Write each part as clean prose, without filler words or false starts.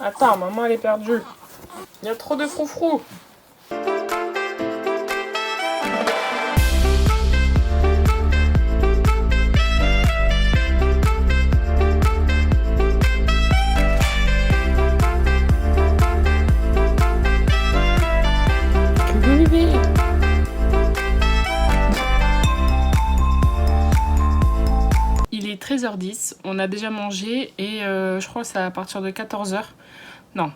Attends, maman elle est perdue. Il y a trop de froufrou. Bébé. Il est 13h10, on a déjà mangé et je crois que c'est à partir de 14h. Non,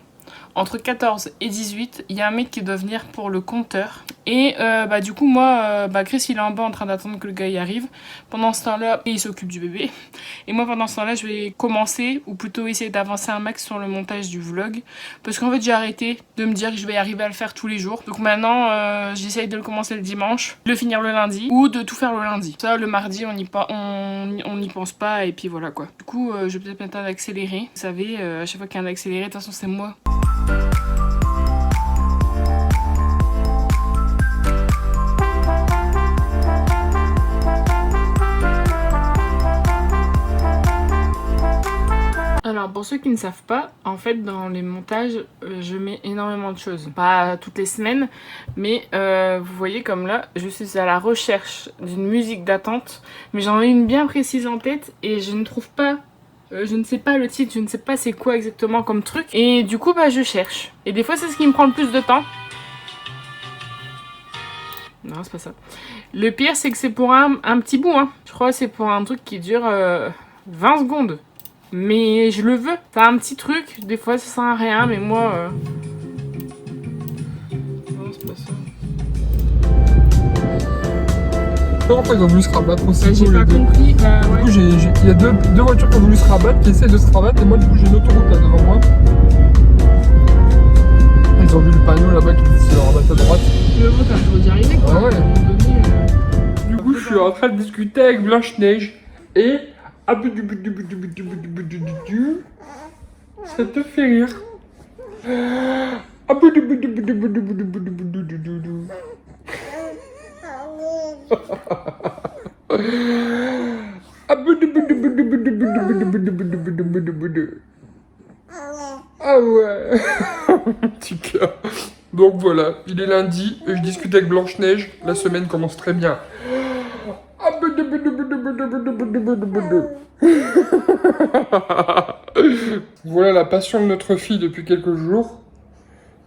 entre 14 et 18, il y a un mec qui doit venir pour le compteur. Et du coup, moi, Chris, il est en bas en train d'attendre que le gars y arrive. Pendant ce temps-là, il s'occupe du bébé. Et moi, pendant ce temps-là, je vais commencer, ou plutôt essayer d'avancer un max sur le montage du vlog. Parce qu'en fait, j'ai arrêté de me dire que je vais arriver à le faire tous les jours. Donc maintenant, j'essaye de le commencer le dimanche, de le finir le lundi, ou de tout faire le lundi. Ça, le mardi, on n'y pense pas, et puis voilà quoi. Du coup, je vais peut-être maintenant d'accélérer. Vous savez, à chaque fois qu'il y a un accéléré, de toute façon, c'est moi. Alors pour ceux qui ne savent pas, en fait dans les montages je mets énormément de choses. Pas toutes les semaines, mais vous voyez comme là, je suis à la recherche d'une musique d'attente. Mais j'en ai une bien précise en tête et je ne trouve pas, je ne sais pas le titre, je ne sais pas c'est quoi exactement comme truc. Et du coup je cherche. Et des fois c'est ce qui me prend le plus de temps. Non c'est pas ça. Le pire c'est que c'est pour un petit bout hein. Je crois que c'est pour un truc qui dure 20 secondes. Mais je le veux. C'est un petit truc. Des fois, ça sert à rien, mais moi... Non, c'est pas ça. Pourquoi ils ont voulu se rabattre aussi? J'ai pas compris. Du coup, il y a deux voitures qui ont voulu se rabattre, qui essaient de se rabattre, et moi, du coup, j'ai une autoroute là devant moi. Ils ont vu le panneau là-bas qui dit se rabattre à droite. Le mot, t'as le droit d'y arriver, quoi. Ah ouais. À un moment donné, Du coup, je suis en train de discuter avec Blanche-Neige, et... ça te fait rire. Ah ouais. Petit cœur. Donc voilà, il est lundi et je discute avec Blanche-Neige. La semaine commence très bien. Voilà la passion de notre fille depuis quelques jours.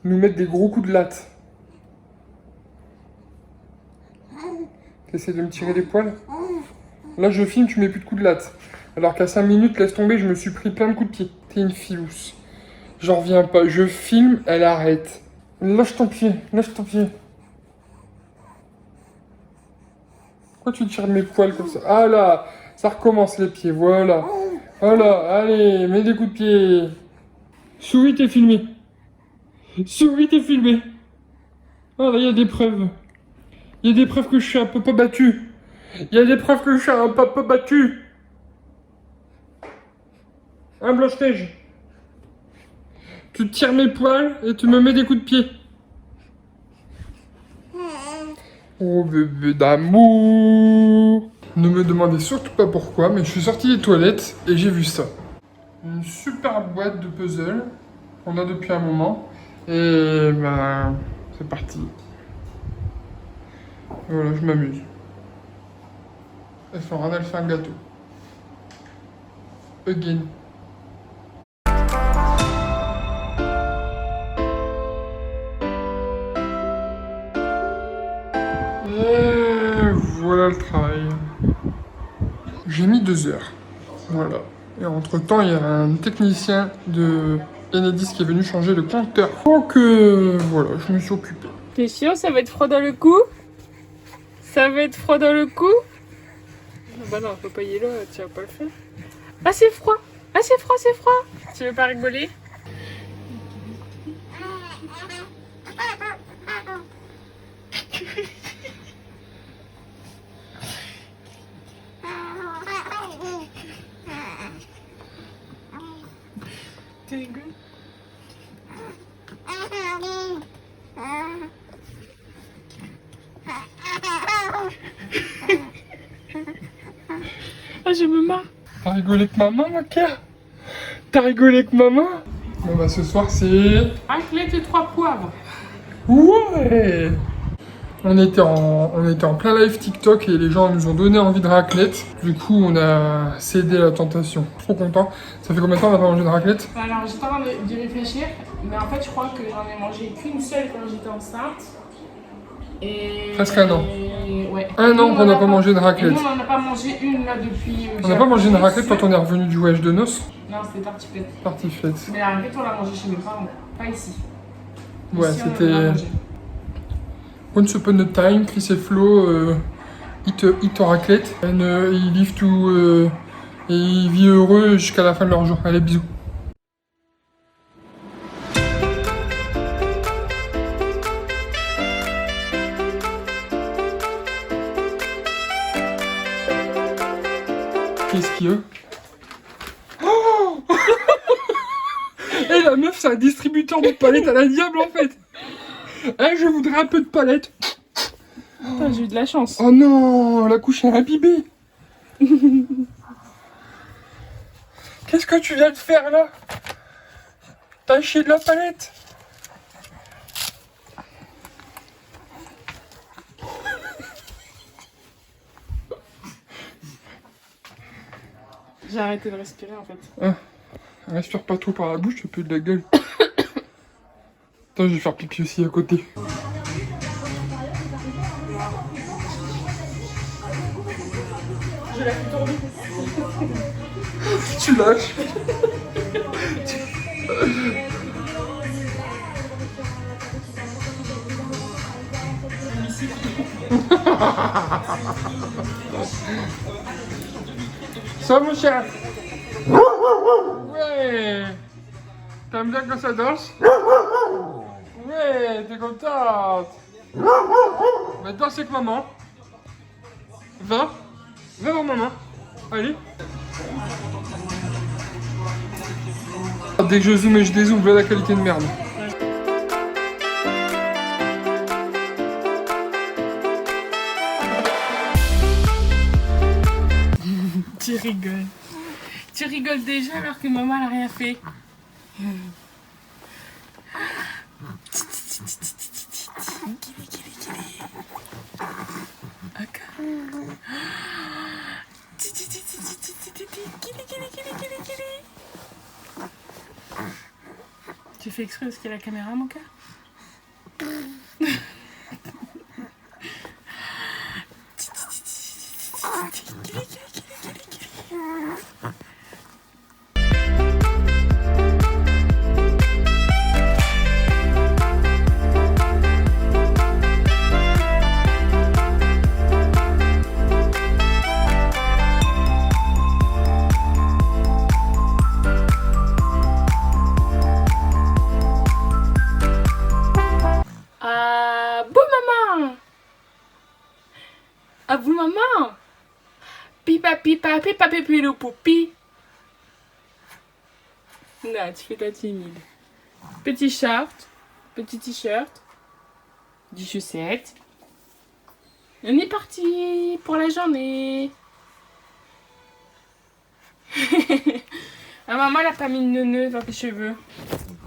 Nous mettre des gros coups de latte. T'essaies de me tirer les poils? Là je filme, tu mets plus de coups de latte. Alors qu'à 5 minutes, laisse tomber, je me suis pris plein de coups de pied. T'es une filousse. J'en reviens pas. Je filme, elle arrête. Lâche ton pied, lâche ton pied. Pourquoi tu tires mes poils comme ça? Ah là, ça recommence les pieds, voilà. Voilà, allez, mets des coups de pied. Souris, t'es filmé. Souris, t'es filmé. Ah là, il y a des preuves. Il y a des preuves que je suis un papa battu. Il y a des preuves que je suis un papa battu. Hein, Blanche-Neige? Tu tires mes poils et tu me mets des coups de pied. Oh bébé d'amour. Ne me demandez surtout pas pourquoi, mais je suis sorti des toilettes et j'ai vu ça. Une super boîte de puzzle qu'on a depuis un moment. Et ben, c'est parti. Voilà, je m'amuse. Elle fait un gâteau. Again. Et voilà le travail. J'ai mis 2 heures. Voilà. Et entre temps, il y a un technicien de Enedis qui est venu changer le compteur. Donc voilà, je me suis occupé. T'es sûr, ça va être froid dans le cou? Ça va être froid dans le cou? Bah non, faut pas y aller là, tu vas pas le faire. Ah c'est froid. Ah c'est froid, c'est froid. Tu veux pas rigoler? Tu rigoles? Ah je me marre. T'as rigolé avec maman, Maka? T'as rigolé avec maman? Bon bah ce soir c'est... Raclette et 3 poivres. Ouais! On était en plein live TikTok et les gens nous ont donné envie de raclette. Du coup, on a cédé à la tentation. Trop content. Ça fait combien de temps qu'on n'a pas mangé de raclette? Alors j'étais en train d'y réfléchir, mais en fait je crois que j'en ai mangé qu'une seule quand j'étais enceinte. Et... Presque un an. Ouais. Un an qu'on n'a pas mangé de Et raclette. nous on n'en a pas mangé une là depuis... On n'a pas mangé de raclette quand on est revenu du voyage de noces? Non, c'était tartiflette. Tartiflette. Mais la raclette on l'a mangée chez mes parents, pas ici. Ouais, Ici, on en a c'était... mangé. Once upon a time, Chris et Flo eat raclette. And ils vivent tout... et ils vivent heureux jusqu'à la fin de leur jour. Allez, bisous. Qu'est-ce qu'il y a? Oh et la meuf, c'est un distributeur de palettes à la diable en fait. Eh, je voudrais un peu de palette. Putain, j'ai eu de la chance. Oh non, la couche est imbibée. Qu'est-ce que tu viens de faire là? T'as chié de la palette. J'ai arrêté de respirer en fait. Ah, respire pas trop par la bouche, tu peux de la gueule. Attends, je vais faire pipi aussi à côté. Je l'ai fait tourner. Tu lâches. Ça mon cher. Ouais. T'aimes bien quand ça danse? Ouais, t'es contente. Va danser avec maman. Va voir maman. Allez. Dès que je zoome et je dézoome, voilà la qualité de merde. Tu rigoles. Tu rigoles déjà alors que maman elle a rien fait. Tu fais exprès parce qu'il y a la caméra, mon cœur? À vous, maman. Pipa, pipa, pipa, pipi, le poupi. Là, tu fais ta timide. Petit short, petit t-shirt, des chaussettes. On est parti pour la journée. Ah, maman, elle a pas mis de nœud dans tes cheveux.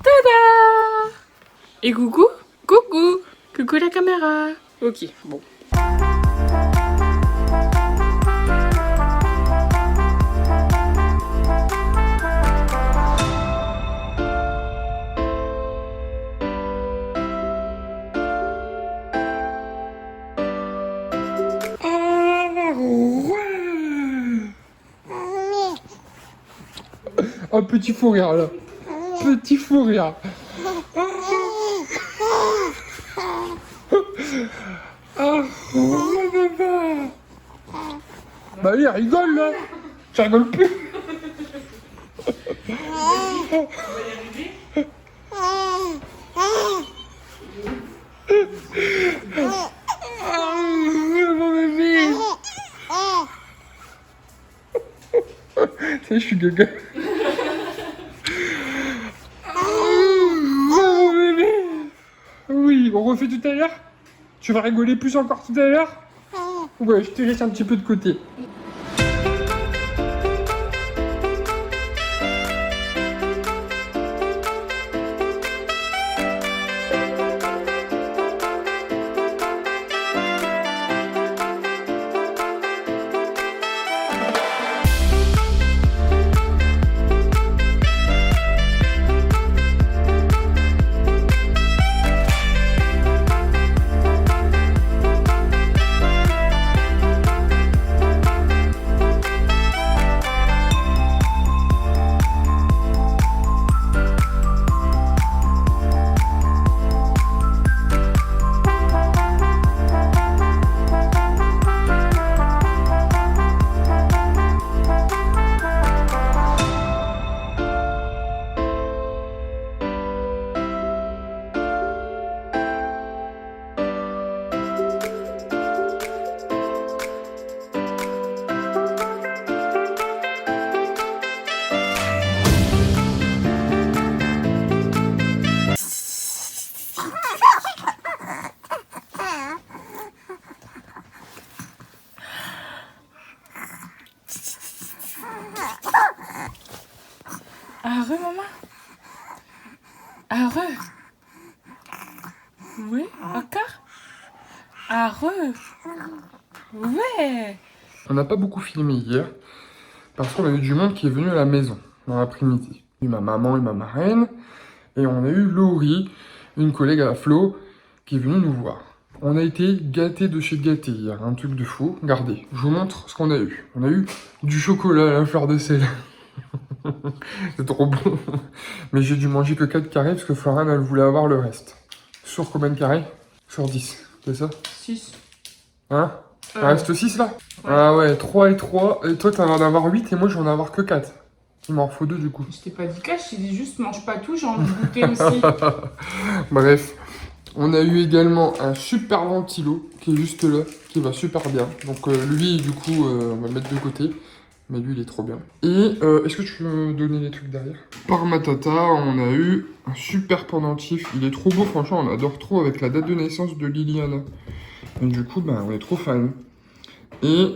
Tada! Et coucou, coucou, coucou la caméra. Ok, bon. Un petit fou rire là. Petit fou rire. Ah, bah allez, rigole là. Tu rigoles plus. Mon bébé. Ça, je suis gaga. Mon bébé. Oui, on refait tout à l'heure. Tu vas rigoler plus encore tout à l'heure. Ouais, je te laisse un petit peu de côté. Arreux, maman. Arreux. Oui, encore. Arreux. Ouais. On n'a pas beaucoup filmé hier parce qu'on a eu du monde qui est venu à la maison dans l'après-midi. Il y a eu ma maman et ma marraine et on a eu Laurie, une collègue à Flo, qui est venue nous voir. On a été gâtés de chez gâtés hier, un truc de fou. Regardez, je vous montre ce qu'on a eu. On a eu du chocolat à la fleur de sel. C'est trop bon. Mais j'ai dû manger que 4 carrés parce que Florane, elle voulait avoir le reste. Sur combien de carrés? Sur 10, c'est ça? 6. Hein? Il reste 6 là? Ouais. Ah ouais, 3 et 3. Et toi, t'en vas en avoir 8 et moi, je vais en avoir que 4. Il m'en faut 2 du coup. Je t'ai pas dit cash, je t'ai dit juste mange pas tout, j'ai envie de goûter aussi. Bref. On a eu également un super ventilo qui est juste là, qui va super bien. Donc lui, du coup, on va le mettre de côté. Mais lui, il est trop bien. Et est-ce que tu peux me donner les trucs derrière? Par ma tata, on a eu un super pendentif. Il est trop beau, franchement, on adore trop avec la date de naissance de Liliana. Et du coup, ben, on est trop fan. Et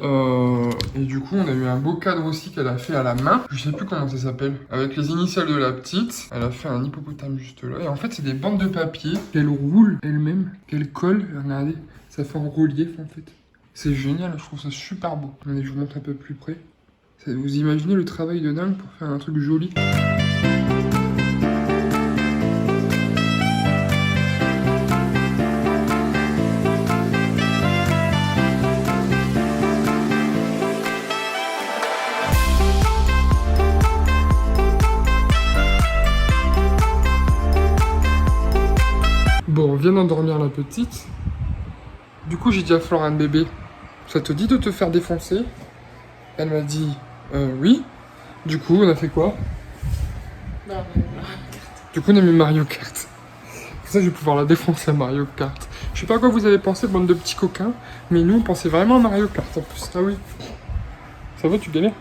du coup, on a eu un beau cadre aussi qu'elle a fait à la main. Je sais plus comment ça s'appelle. Avec les initiales de la petite. Elle a fait un hippopotame juste là. Et en fait, c'est des bandes de papier qu'elle roule elle-même, qu'elle colle. Regardez, ça fait en relief en fait. C'est génial, je trouve ça super beau. Allez, je vous montre un peu plus près. Vous imaginez le travail de dingue pour faire un truc joli? Bon, on vient d'endormir la petite. Du coup, j'ai dit à Florane, bébé, ça te dit de te faire défoncer? Elle m'a dit, oui. Du coup, on a fait quoi? Du coup, on a mis Mario Kart. Pour ça, je vais pouvoir la défoncer à Mario Kart. Je sais pas à quoi vous avez pensé, bande de petits coquins, mais nous, on pensait vraiment à Mario Kart en plus. Ah oui. Ça va, tu galères?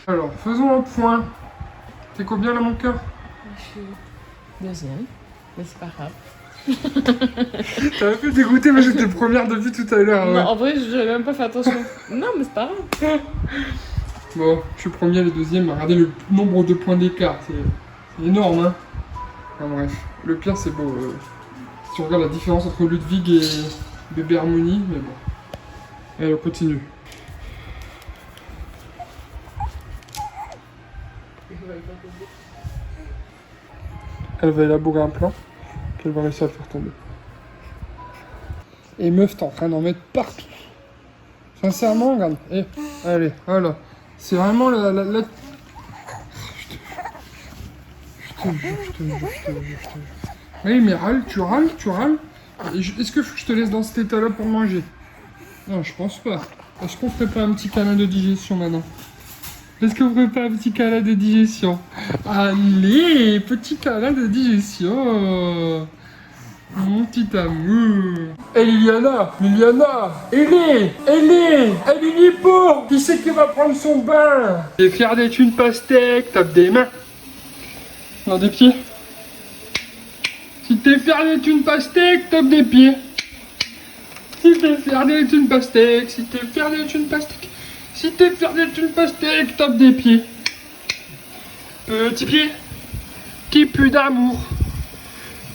Alors, faisons un point. T'es combien là, mon cœur? Je suis deuxième, mais c'est pas grave. T'as un peu dégoûté, mais j'étais première depuis tout à l'heure. Non, Ouais. en vrai, j'avais même pas fait attention. Non, mais c'est pas grave. Bon, je suis premier, le deuxième. Regardez le nombre de points d'écart. C'est énorme, hein. Enfin, bref, le pire, c'est beau. Si on regarde la différence entre Ludwig et bébé Harmonie, mais bon. Allez, on continue. Elle va élaborer un plan qu'elle va réussir à le faire tomber. Et meuf, t'es en train d'en mettre partout. Sincèrement, regarde. Eh, allez, voilà. C'est vraiment la... Je te jure. Oui, mais râle, tu râles. Est-ce que je te laisse dans cet état-là pour manger? Non, je pense pas. Est-ce qu'on ferait pas un petit câlin de digestion maintenant? Est-ce qu'on ferait pas un petit câlin de digestion? Allez, petit câlin de digestion. Mon petit amour. Hé Liliana, elle est libre. Qui c'est qui va prendre son bain? T'es fier d'être une pastèque, tape des mains. Non, des pieds. Si t'es fier d'être une pastèque, tape des pieds. Si t'es fier d'être une pastèque, tape des pieds. Petit pied qui pue d'amour.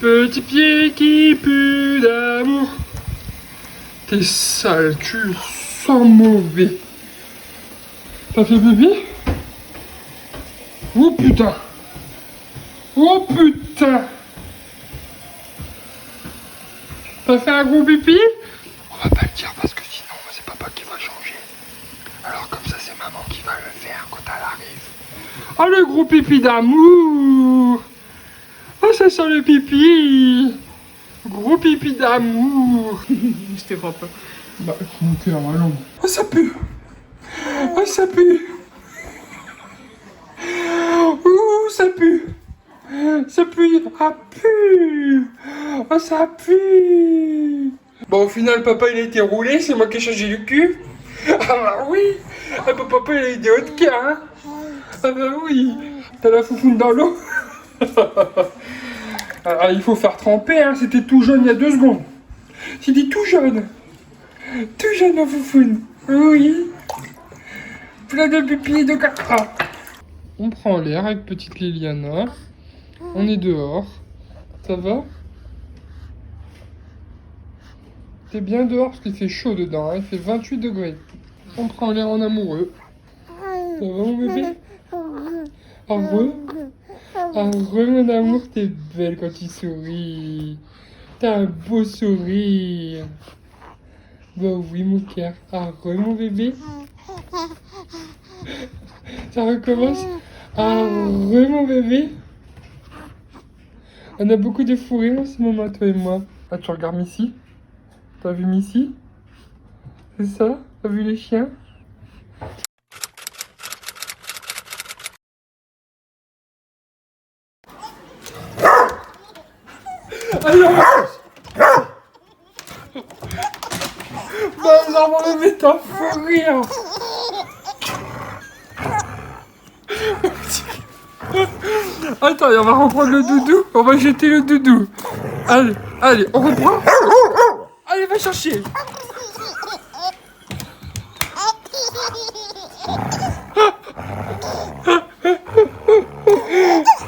Petit pied qui pue d'amour. T'es sale, tu sens mauvais. T'as fait bébé? Oh putain. T'as fait un gros pipi? On va pas le dire parce que sinon c'est papa qui va changer. Alors comme ça c'est maman qui va le faire quand elle arrive. Oh le gros pipi d'amour. Oh ça sent le pipi. Gros pipi d'amour. Je te crois pas. Bah, mon cœur, ma langue. Oh ça pue. Ouh, ça pue. Ah, pue. Oh, ça pue. Bon, au final, papa, il a été roulé. C'est moi qui ai changé le cul. Ah bah oui. Ah bah, papa, il a eu des hauts de cœur, hein. Ah bah oui. T'as la foufoune dans l'eau. Ah, il faut faire tremper, hein. C'était tout jaune il y a 2 secondes. C'était tout jaune. Tout jaune, ma foufoune. Oui. Plein de pipi et de caca. On prend l'air avec petite Liliana. On est dehors. Ça va? T'es bien dehors parce qu'il fait chaud dedans. Hein. Il fait 28 degrés. On prend l'air en amoureux. Ça va mon bébé? Heureux? Heureux mon amour, t'es belle quand tu souris. T'as un beau sourire. Bah oui mon cœur. Heureux mon bébé? Ça recommence? Heureux mon bébé? On a beaucoup de fou rires en ce moment, toi et moi. Ah, tu regardes Missy? T'as vu Missy? C'est ça? T'as vu les chiens? Alors! Bah non, mon bébé, t'as fou rire! Attends, on va reprendre le doudou. On va jeter le doudou. Allez, on reprend. Allez, va chercher.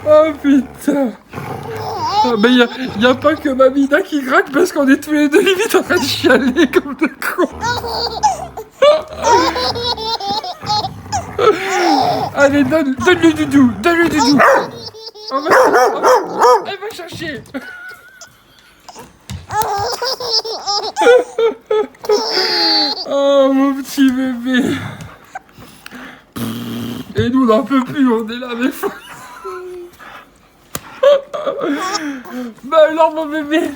Oh putain. Ah, mais y a pas que Mamina qui craque parce qu'on est tous les deux limite en train de chialer comme des cons. Allez, donne le doudou. Elle va chercher. Oh mon petit bébé. Et nous on n'en peut plus, on est là avec foi. Bah alors mon bébé,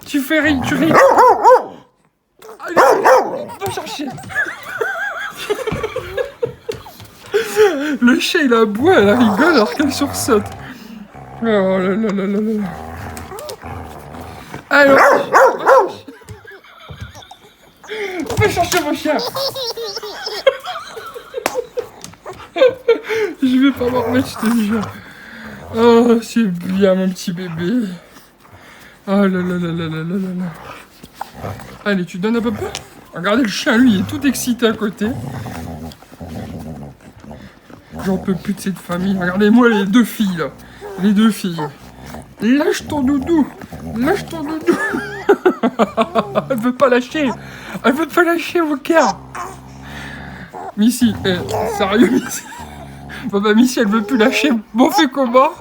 tu ris. Allez, va chercher. Le chat il aboie, elle rigole alors qu'elle sursaute. Oh là là. Alors, va chercher mon chien. Je vais pas m'en remettre, je te jure. Oh, c'est bien mon petit bébé. Oh là là là là là là là là. Allez, tu donnes à papa? Regardez, le chien, lui, il est tout excité à côté. J'en peux plus de cette famille. Regardez-moi les deux filles, là. Les deux filles. Lâche ton doudou. Lâche ton doudou. Elle veut pas lâcher. Elle veut pas lâcher, vos cœurs. Missy, sérieux, Missy. Papa, Missy, elle veut plus lâcher. Bon, on fait comment?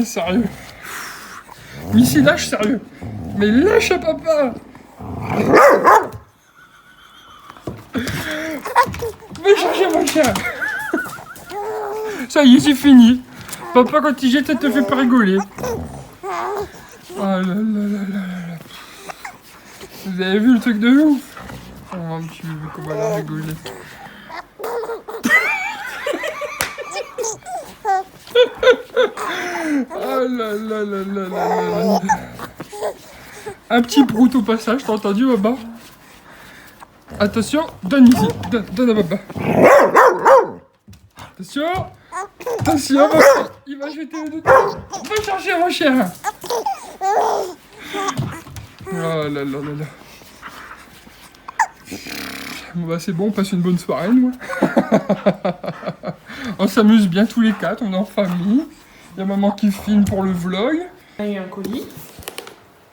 Sérieux. Missy, lâche, sérieux. Mais lâche à papa. Va chercher mon chien. Ça y est, c'est fini. Papa, quand il jette, ça te fait pas rigoler. Oh là là là là là. Vous avez vu le truc de ouf? Oh, un petit bébé, comment elle a rigolé. Oh là là là là là là. Un petit prout au passage, t'as entendu, Baba? Attention, donne ici, donne à Baba. Attention, attention, il va jeter le doudou. Va chercher mon chien. Oh là là là là. Bon bah c'est bon, on passe une bonne soirée, nous. On s'amuse bien tous les quatre, on est en famille. Il y a maman qui filme pour le vlog. On a eu un colis.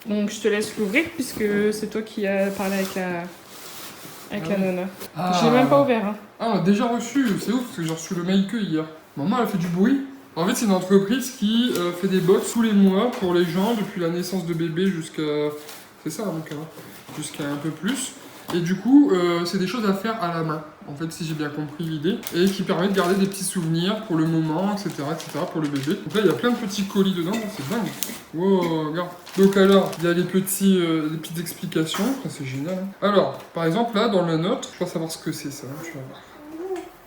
Donc je te laisse l'ouvrir puisque c'est toi qui as parlé avec la nonna. Je l'ai même pas ouvert. Hein. Ah, on a déjà reçu, c'est ouf parce que j'ai reçu le mail que hier. Maman elle a fait du bruit. En fait c'est une entreprise qui fait des box tous les mois pour les gens depuis la naissance de bébé jusqu'à... C'est ça donc, hein, jusqu'à un peu plus. Et du coup, c'est des choses à faire à la main, en fait, si j'ai bien compris l'idée. Et qui permet de garder des petits souvenirs pour le moment, etc., pour le bébé. Donc là, il y a plein de petits colis dedans, c'est dingue. Wow, regarde. Donc alors, il y a les petites explications, ça c'est génial. Hein. Alors, par exemple, là, dans la note, je pense savoir ce que c'est ça, tu vas voir.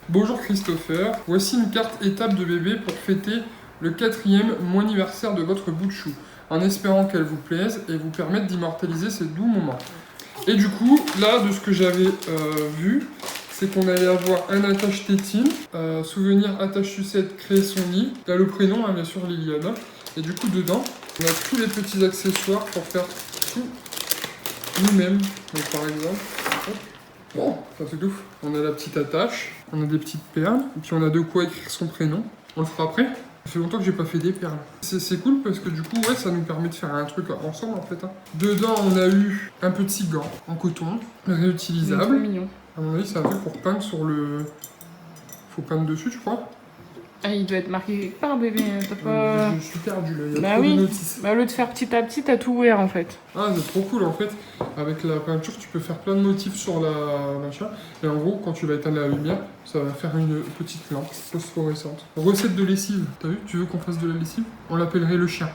Bonjour Christopher, voici une carte étape de bébé pour fêter le 4e mois anniversaire de votre bout de chou, en espérant qu'elle vous plaise et vous permette d'immortaliser ces doux moments. Et du coup, là, de ce que j'avais vu, c'est qu'on allait avoir un attache tétine, souvenir attache sucette, créer son lit. T'as le prénom, hein, bien sûr, Liliana. Et du coup, dedans, on a tous les petits accessoires pour faire tout nous-mêmes. Donc, par exemple, bon, ça c'est ouf. On a la petite attache, on a des petites perles, et puis on a de quoi écrire son prénom. On le fera après. Ça fait longtemps que j'ai pas fait des perles. C'est cool parce que du coup, ouais, ça nous permet de faire un truc ensemble en fait. Hein. Dedans, on a eu un petit gant en coton, réutilisable. C'est mignon. À mon avis, c'est un truc pour peindre sur le... Faut peindre dessus, tu crois? Ah, il doit être marqué quelque part, bébé. T'as pas... Je suis perdu là, il y a bah trop oui. de notices. Bah, au lieu de faire petit à petit, t'as tout ouvert en fait. Ah, c'est trop cool en fait. Avec la peinture, tu peux faire plein de motifs sur la machin. Et en gros, quand tu vas éteindre la lumière, ça va faire une petite lampe phosphorescente. Recette de lessive. T'as vu? Tu veux qu'on fasse de la lessive? On l'appellerait le chien.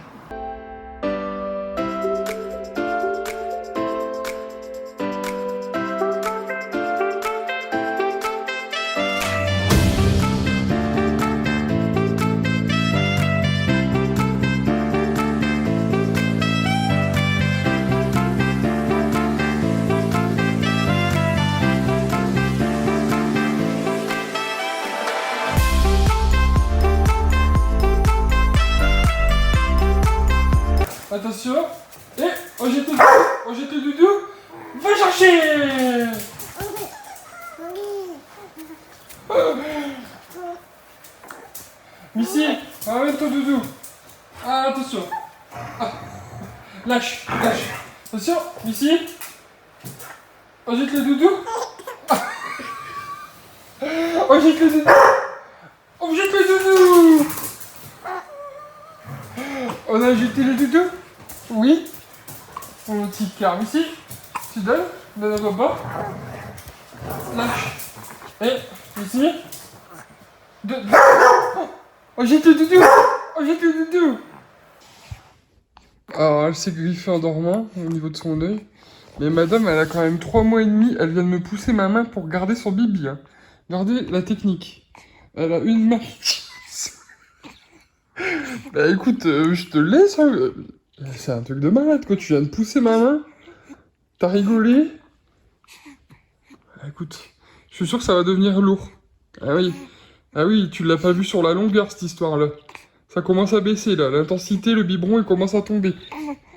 Attention. Et on jette le doudou. Va chercher. Missy, ramène ton doudou. Ah, attention. Ah. Lâche. Attention, Missy. On jette le doudou. Ah. On jette le doudou. On jette le doudou. On a jeté le doudou. Oui. Mon petit cœur ici. Tu donnes à papa. Lâche. Et ici. Oh, jette le doudou. Oh, jette le doudou. Alors, elle s'est griffée en dormant au niveau de son œil. Mais madame, elle a quand même 3 mois et demi. Elle vient de me pousser ma main pour garder son bibi. Hein. Regardez la technique. Elle a une main. Bah écoute, je te laisse. Hein. C'est un truc de malade, quoi. Tu viens de pousser ma main. T'as rigolé. Bah, écoute, je suis sûr que ça va devenir lourd. Ah oui, tu l'as pas vu sur la longueur, cette histoire-là. Ça commence à baisser là, l'intensité, le biberon il commence à tomber.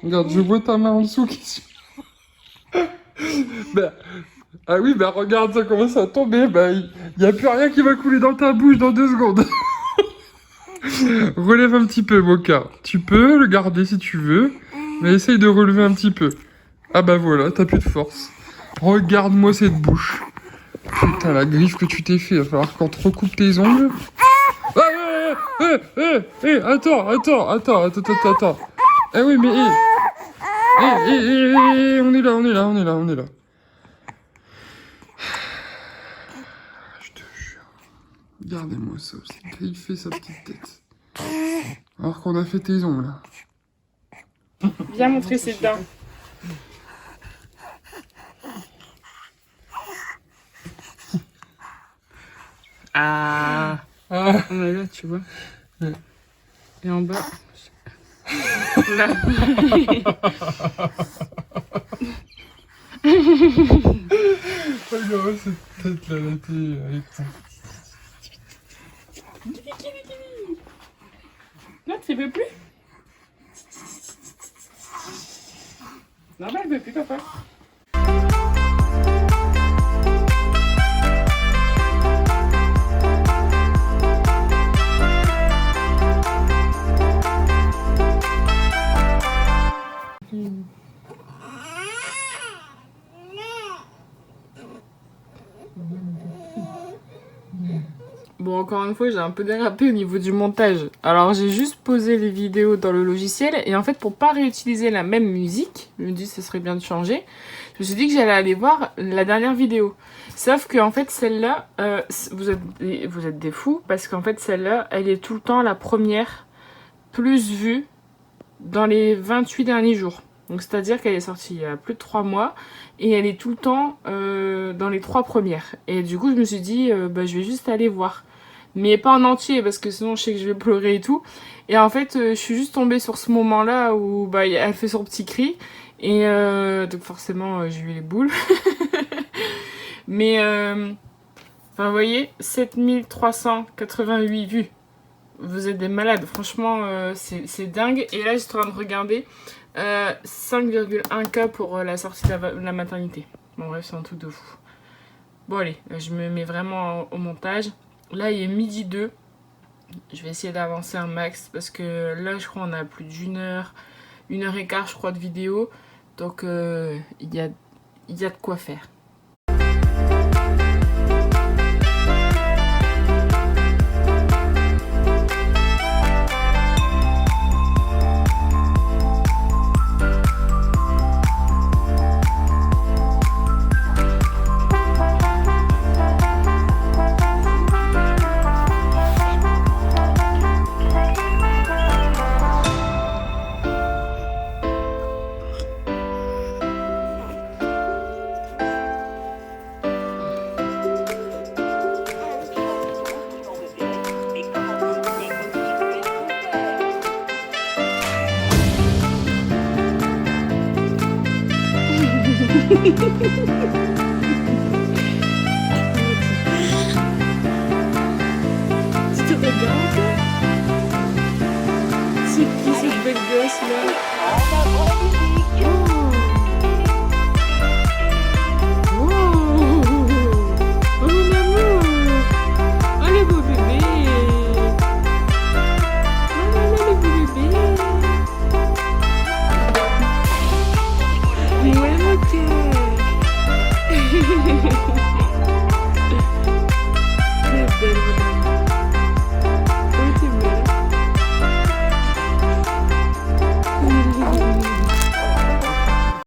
Regarde, je vois ta main en dessous qui se... Bah, ah oui, bah regarde, ça commence à tomber, bah il y a plus rien qui va couler dans ta bouche dans 2 secondes. Relève un petit peu, Mocha. Tu peux le garder si tu veux, mais essaye de relever un petit peu. Ah bah voilà, t'as plus de force. Regarde-moi cette bouche. Putain, la griffe que tu t'es fait, il va falloir qu'on te recoupe tes ongles. Attends. Eh oui, mais on est là. Je te jure. Regardez-moi ça, c'est griffé sa petite tête. Alors qu'on a fait tes ongles. Viens montrer ses dents. Ah, là, tu vois. Ouais. Et en bas. Là. Regarde cette tête là, elle est... Non, tu veux plus? Non, bah, elle veut plus, papa. Bon, encore une fois, j'ai un peu dérapé au niveau du montage. Alors, j'ai juste posé les vidéos dans le logiciel. Et en fait, pour pas réutiliser la même musique, je me dis que ce serait bien de changer. Je me suis dit que j'allais aller voir la dernière vidéo. Sauf que, en fait, celle-là, vous êtes des fous. Parce qu'en fait, celle-là, elle est tout le temps la première plus vue dans les 28 derniers jours. Donc, c'est-à-dire qu'elle est sortie il y a plus de 3 mois. Et elle est tout le temps dans les 3 premières. Et du coup, je me suis dit, bah, je vais juste aller voir. Mais pas en entier, parce que sinon je sais que je vais pleurer et tout. Et en fait, je suis juste tombée sur ce moment-là où bah, elle fait son petit cri. Et donc forcément, j'ai eu les boules. Mais, enfin, vous voyez, 7388 vues. Vous êtes des malades, franchement, c'est dingue. Et là, je suis en train de regarder 5,1K pour la sortie de la maternité. Bon, bref, c'est un truc de fou. Bon, allez, je me mets vraiment au montage. Là, il est midi 2. Je vais essayer d'avancer un max parce que là, je crois qu'on a plus d'une heure, 1h15, je crois, de vidéo. Donc, il y a de quoi faire.